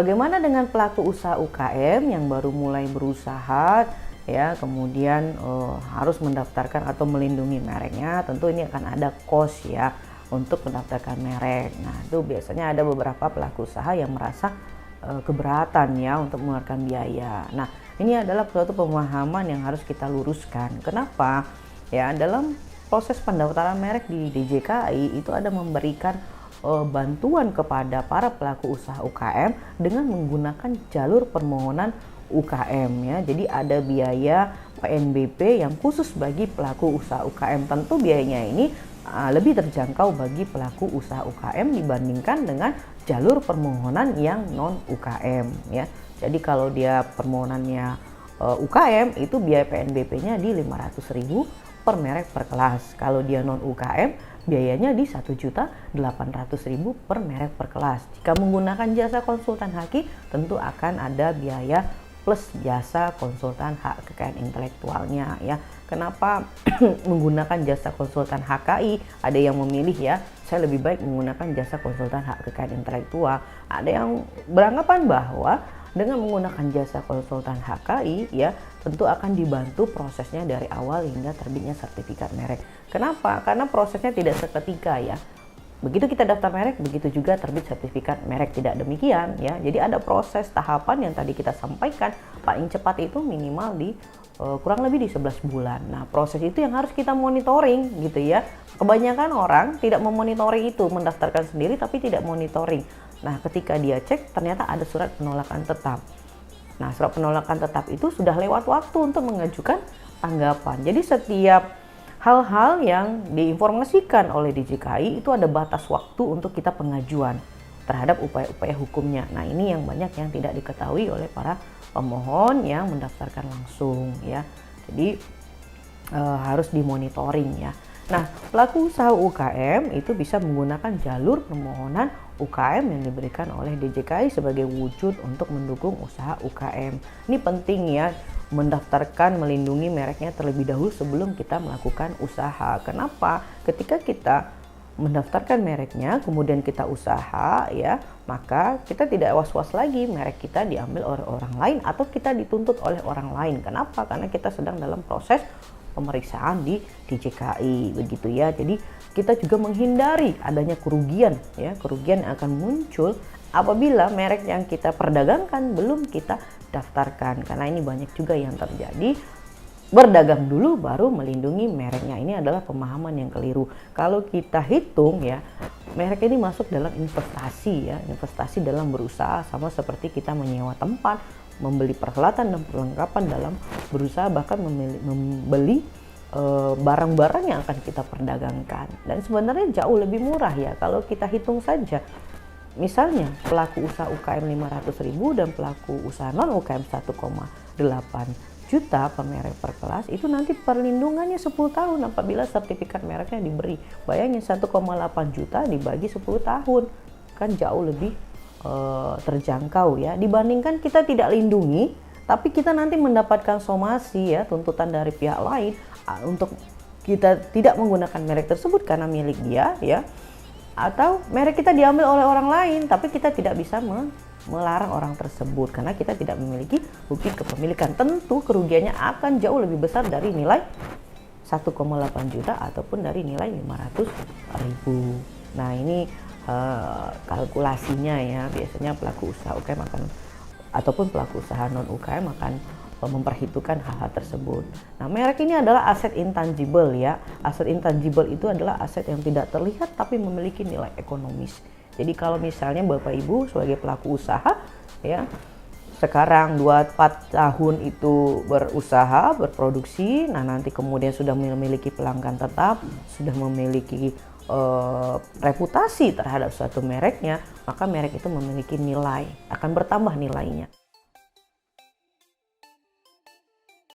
bagaimana dengan pelaku usaha UKM yang baru mulai berusaha ya, kemudian harus mendaftarkan atau melindungi mereknya? Tentu ini akan ada cost ya untuk mendaftarkan merek. Nah, itu biasanya ada beberapa pelaku usaha yang merasa keberatan ya untuk mengeluarkan biaya. Nah, ini adalah suatu pemahaman yang harus kita luruskan. Kenapa? Ya, dalam proses pendaftaran merek di DJKI itu ada memberikan bantuan kepada para pelaku usaha UKM dengan menggunakan jalur permohonan UKM ya. Jadi ada biaya PNBP yang khusus bagi pelaku usaha UKM. Tentu biayanya ini lebih terjangkau bagi pelaku usaha UKM dibandingkan dengan jalur permohonan yang non UKM ya. Jadi kalau dia permohonannya UKM itu biaya PNBP-nya di 500.000 per merek per kelas. Kalau dia non UKM biayanya di 1.800.000 per merek per kelas. Jika menggunakan jasa konsultan HAKI tentu akan ada biaya plus jasa konsultan hak kekayaan intelektualnya ya. Kenapa menggunakan jasa konsultan HKI? Ada yang memilih ya, saya lebih baik menggunakan jasa konsultan hak kekayaan intelektual. Ada yang beranggapan bahwa dengan menggunakan jasa konsultan HKI ya tentu akan dibantu prosesnya dari awal hingga terbitnya sertifikat merek. Kenapa? Karena prosesnya tidak seketika ya. Begitu kita daftar merek, begitu juga terbit sertifikat merek. Tidak demikian ya. Jadi ada proses tahapan yang tadi kita sampaikan. Paling cepat itu minimal di kurang lebih di 11 bulan. Nah, proses itu yang harus kita monitoring gitu ya. Kebanyakan orang tidak memonitoring itu, mendaftarkan sendiri tapi tidak monitoring. Nah, ketika dia cek ternyata ada surat penolakan tetap. Nah, surat penolakan tetap itu sudah lewat waktu untuk mengajukan tanggapan. Jadi setiap hal-hal yang diinformasikan oleh DJKI itu ada batas waktu untuk kita pengajuan terhadap upaya-upaya hukumnya. Nah, ini yang banyak yang tidak diketahui oleh para pemohon yang mendaftarkan langsung ya. Jadi harus dimonitoring ya. Nah, pelaku usaha UKM itu bisa menggunakan jalur permohonan UKM yang diberikan oleh DJKI sebagai wujud untuk mendukung usaha UKM. Ini penting ya, mendaftarkan melindungi mereknya terlebih dahulu sebelum kita melakukan usaha. Kenapa? Ketika kita mendaftarkan mereknya, kemudian kita usaha ya, maka kita tidak was-was lagi merek kita diambil oleh orang lain atau kita dituntut oleh orang lain. Kenapa? Karena kita sedang dalam proses pemeriksaan di DJKI begitu ya. Jadi kita juga menghindari adanya kerugian ya, kerugian yang akan muncul apabila merek yang kita perdagangkan belum kita daftarkan. Karena ini banyak juga yang terjadi, berdagang dulu baru melindungi mereknya. Ini adalah pemahaman yang keliru. Kalau kita hitung ya, merek ini masuk dalam investasi ya, investasi dalam berusaha, sama seperti kita menyewa tempat, membeli peralatan dan perlengkapan dalam berusaha, bahkan membeli barang-barang yang akan kita perdagangkan. Dan sebenarnya jauh lebih murah ya kalau kita hitung saja. Misalnya pelaku usaha UKM 500.000 dan pelaku usaha non UKM 1,8 juta per merek per kelas, itu nanti perlindungannya 10 tahun apabila sertifikat mereknya diberi. Bayangin 1,8 juta dibagi 10 tahun, kan jauh lebih terjangkau ya, dibandingkan kita tidak lindungi tapi kita nanti mendapatkan somasi ya, tuntutan dari pihak lain untuk kita tidak menggunakan merek tersebut karena milik dia ya, atau merek kita diambil oleh orang lain tapi kita tidak bisa melarang orang tersebut karena kita tidak memiliki bukti kepemilikan. Tentu kerugiannya akan jauh lebih besar dari nilai 1,8 juta ataupun dari nilai 500.000. Nah, ini kalkulasinya ya. Biasanya pelaku usaha UKM akan ataupun pelaku usaha non UKM akan memperhitungkan hal-hal tersebut. Nah, merek ini adalah aset intangible ya. Aset intangible itu adalah aset yang tidak terlihat tapi memiliki nilai ekonomis. Jadi kalau misalnya Bapak Ibu sebagai pelaku usaha ya, sekarang 2-4 tahun itu berusaha, berproduksi, nah nanti kemudian sudah memiliki pelanggan tetap, sudah memiliki reputasi terhadap suatu mereknya, maka merek itu memiliki nilai, akan bertambah nilainya.